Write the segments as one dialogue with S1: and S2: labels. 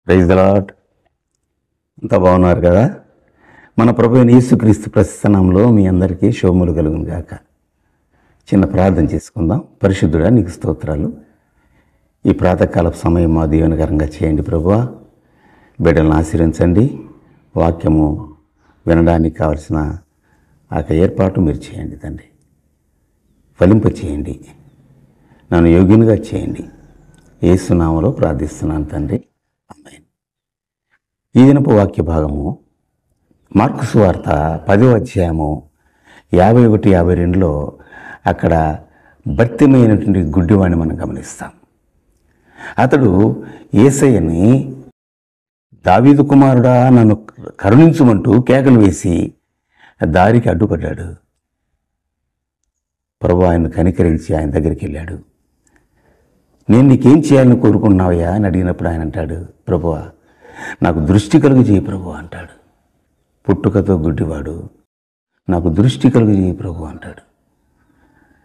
S1: Praise the lord. అంతా బాగున్నారు కదా? మన ప్రభు అయిన యేసుక్రీస్తు ప్రశస్త నామములో మీ అందరికీ శుభములు కలుగును గాక. చిన్న ప్రార్థన చేసుకుందాం. పరిశుద్ధుడా, నీకు స్తోత్రాలు. ఈ ప్రాతకాలపు సమయం మా దీవెనకరంగా చేయండి ప్రభువా. బిడ్డలను ఆశీర్వదించండి. వాక్యము వినడానికి కావలసిన ఆ ఏర్పాటు మీరు చేయండి తండ్రి. ఫలింప చేయండి, నన్ను యోగ్యునిగా చేయండి. యేసు నామములో ప్రార్థిస్తున్నాను తండ్రి, ఆమేన్. ఈ దినపు వాక్య భాగము మార్కు సువార్త 10వ అధ్యాయము 51, 52లో అక్కడ భర్తిమైనటువంటి గుడ్డివాడిని మనం గమనిస్తాం. అతడు యేసయ్యని దావీదు కుమారుడా నన్ను కరుణించుమంటూ కేకలు వేసి దారికి అడ్డుపడ్డాడు. ప్రభు ఆయన కనికరించి ఆయన దగ్గరికి వెళ్ళాడు. నేను నీకేం చేయాలని కోరుకున్నావయ్యా అని అడిగినప్పుడు ఆయన అంటాడు, ప్రభువా నాకు దృష్టి కలుగు చేయి ప్రభు అంటాడు. పుట్టుకతో గుడ్డివాడు, నాకు దృష్టి కలుగు చేయి ప్రభు అంటాడు.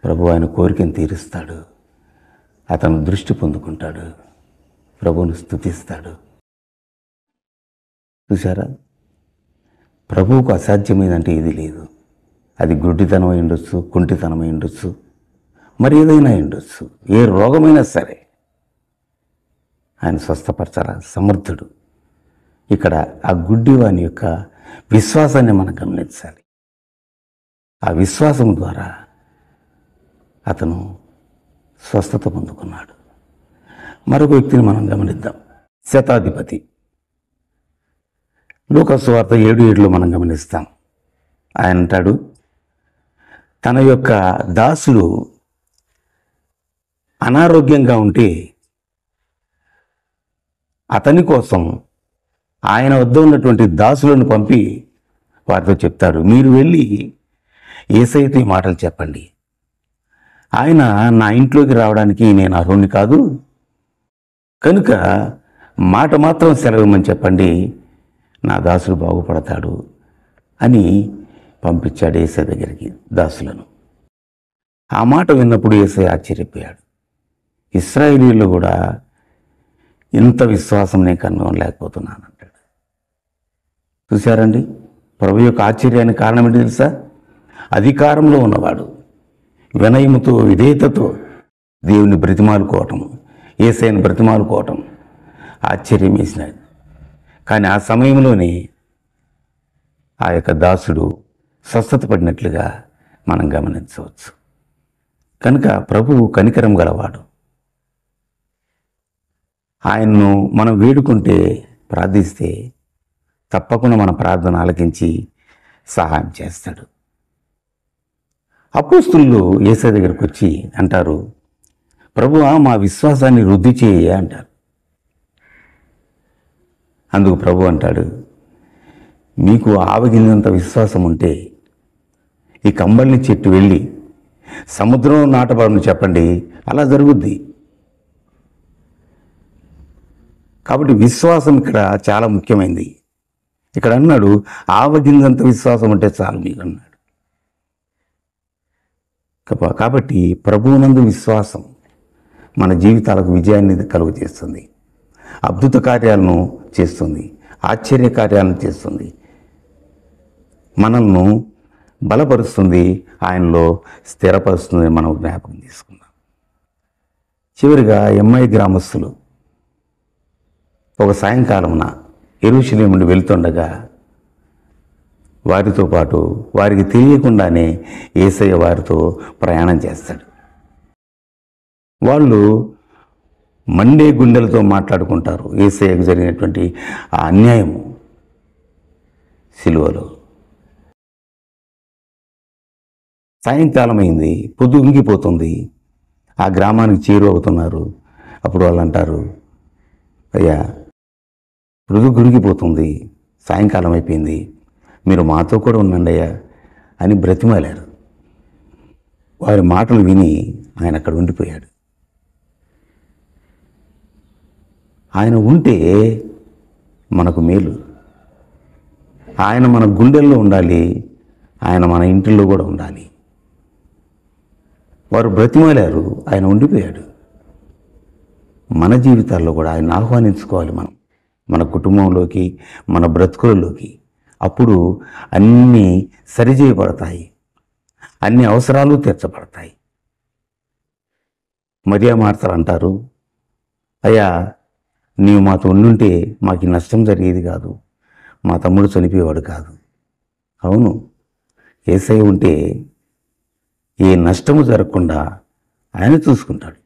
S1: ప్రభు ఆయన కోరికను తీరుస్తాడు. అతను దృష్టి పొందుకుంటాడు, ప్రభువును స్తుతిస్తాడు. చూసారా, ప్రభువుకు అసాధ్యమైందంటే ఏది లేదు. అది గుడ్డితనం అయి ఉండొచ్చు, కుంటితనం అయి ఉండొచ్చు, మరి ఏదైనా ఉండొచ్చు. ఏ రోగమైనా సరే ఆయన స్వస్థపరచాల సమర్థుడు. ఇక్కడ ఆ గుడ్డివాని యొక్క విశ్వాసాన్ని మనం గమనించాలి. ఆ విశ్వాసం ద్వారా అతను స్వస్థత పొందుకున్నాడు. మరొక వ్యక్తిని మనం గమనిద్దాం. శతాధిపతి లూకా సువార్త 7:7లో మనం గమనిస్తాం. ఆయన అంటాడు, తన యొక్క దాసుడు అనారోగ్యంగా ఉంటే అతని కోసం ఆయన వద్ద ఉన్నటువంటి దాసులను పంపి వారితో చెప్తారు, మీరు వెళ్ళి యేసయ్యతో ఈ మాటలు చెప్పండి. ఆయన నా ఇంట్లోకి రావడానికి నేను అర్హుణ్ణి కాదు కనుక మాట మాత్రం సెలవిమ్మని చెప్పండి, నా దాసుడు బాగుపడతాడు అని పంపించాడు యేసయ్య దగ్గరికి దాసులను. ఆ మాట విన్నప్పుడు యేసయ్య ఆశ్చర్యపోయాడు. ఇశ్రాయేలీయులు కూడా ఇంత విశ్వాసం నేను కనుగొనలేకపోతున్నాను అంటాడు. చూశారండి, ప్రభు యొక్క ఆశ్చర్యానికి కారణం ఏంటి తెలుసా? అధికారంలో ఉన్నవాడు వినయముతో విధేయతతో దేవుని బ్రతిమాలుకోవటం, యేసయ్యను బ్రతిమాలుకోవటం ఆశ్చర్యం వేసినాడు. కానీ ఆ సమయంలోనే ఆ యొక్క దాసుడు స్వస్థత పడినట్లుగా మనం గమనించవచ్చు. కనుక ప్రభువు కనికరం గలవాడు. ఆయన్ను మనం వేడుకుంటే, ప్రార్థిస్తే తప్పకుండా మన ప్రార్థన ఆలకించి సహాయం చేస్తాడు. అపోస్తలులు యేసయ్య దగ్గరికి వచ్చి అంటారు, ప్రభువా మా విశ్వాసాన్ని వృద్ధి చేయ అంటారు. అందుకు ప్రభు అంటాడు, మీకు ఆవగిలినంత విశ్వాసం ఉంటే ఈ కంబళి చెట్టు వెళ్ళి సముద్రంలో నాటబడని చెప్పండి, అలా జరుగుద్ది. కాబట్టి విశ్వాసం ఇక్కడ చాలా ముఖ్యమైనది. ఇక్కడ అన్నాడు, ఆవగింజంత విశ్వాసం ఉంటే చాలు మీకు అన్నాడు. కాబట్టి ప్రభువునందు విశ్వాసం మన జీవితాలకు విజయాన్ని కలుగు చేస్తుంది, అద్భుత కార్యాలను చేస్తుంది, ఆశ్చర్య కార్యాలను చేస్తుంది, మనల్ని బలపరుస్తుంది, ఆయనలో స్థిరపరుస్తుంది. మనం జ్ఞాపకం తీసుకుందాం. చివరిగా ఎమ్ఐ గ్రామస్తులు ఒక సాయంకాలమున యెరూషలేము నుండి వెళ్తుండగా వారితో పాటు వారికి తెలియకుండానే యేసయ్య వారితో ప్రయాణం చేస్తాడు. వాళ్ళు మండే గుండెలతో మాట్లాడుకుంటారు. యేసయ్యకు జరిగినటువంటి ఆ అన్యాయము సిలువలో. సాయంకాలం అయింది, పొద్దు ఇంగిపోతుంది, ఆ గ్రామానికి చేరువవుతున్నారు. అప్పుడు వాళ్ళు అంటారు, అయ్యా పొద్దు గురిగిపోతుంది, సాయంకాలం అయిపోయింది, మీరు మాతో కూడా ఉండండి అయ్యా అని బ్రతిమాలారు. వారి మాటలు విని ఆయన అక్కడ ఉండిపోయాడు. ఆయన ఉంటే మనకు మేలు. ఆయన మన గుండెల్లో ఉండాలి, ఆయన మన ఇంటిలో కూడా ఉండాలి. వారు బ్రతిమాలారు, ఆయన ఉండిపోయాడు. మన జీవితాల్లో కూడా ఆయన ఆహ్వానించుకోవాలి. మనం మన కుటుంబంలోకి, మన బ్రతుకులలోకి. అప్పుడు అన్నీ సరిచేయబడతాయి, అన్ని అవసరాలు తీర్చబడతాయి. మరియా మార్తలు అంటారు, అయ్యా నీవు మాతో ఉండుంటే మాకు నష్టం జరిగేది కాదు, మా తమ్ముడు చనిపోయేవాడు కాదు. అవును, యేసయ్య ఉంటే ఏ నష్టము జరగకుండా ఆయన చూసుకుంటాడు.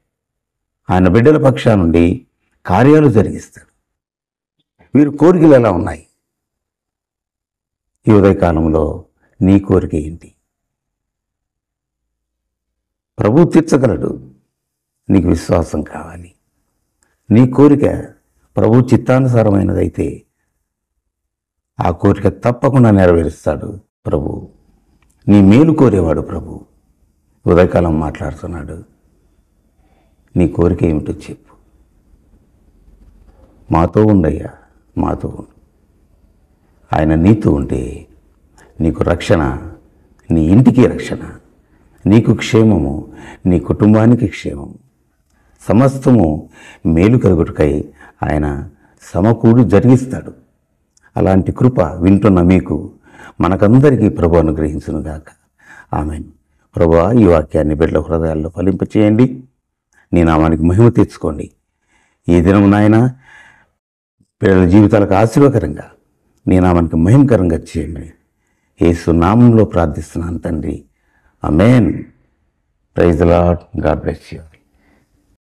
S1: ఆయన బిడ్డల పక్షా నుండి కార్యాలు జరిగిస్తాడు. వీరి కోరికలు ఎలా ఉన్నాయి? ఈ ఉదయకాలంలో నీ కోరిక ఏంటి? ప్రభు తీర్చగలడు. నీకు విశ్వాసం కావాలి. నీ కోరిక ప్రభు చిత్తానుసారమైనదైతే ఆ కోరిక తప్పకుండా నెరవేరుస్తాడు ప్రభు. నీ మేలు కోరేవాడు ప్రభు. ఉదయకాలం మాట్లాడుతున్నాడు. నీ కోరిక ఏమిటో చెప్పు. మాతో ఉండయ్యా, మాతో ఉండు. ఆయన నీతో ఉంటే నీకు రక్షణ, నీ ఇంటికి రక్షణ, నీకు క్షేమము, నీ కుటుంబానికి క్షేమము, సమస్తము మేలు కలుగుటకై ఆయన సమకూడి జరిగిస్తాడు. అలాంటి కృప వింటున్న మీకు, మనకందరికీ ప్రభు అనుగ్రహించునుగాక. ఆమేన్. ప్రభువా, ఈ వాక్యాన్ని బిడ్డల హృదయాల్లో ఫలింపచేయండి. నీ నామానికి మహిమ తెచ్చుకోండి. ఈ దినం నాయన పిల్లల జీవితాలకు ఆశీర్వకరంగా, నీ నామానికి మహిమకరంగా చేయండి. యేసు నామంలో ప్రార్థిస్తున్నాను తండ్రి. Amen. Praise the Lord. God bless you.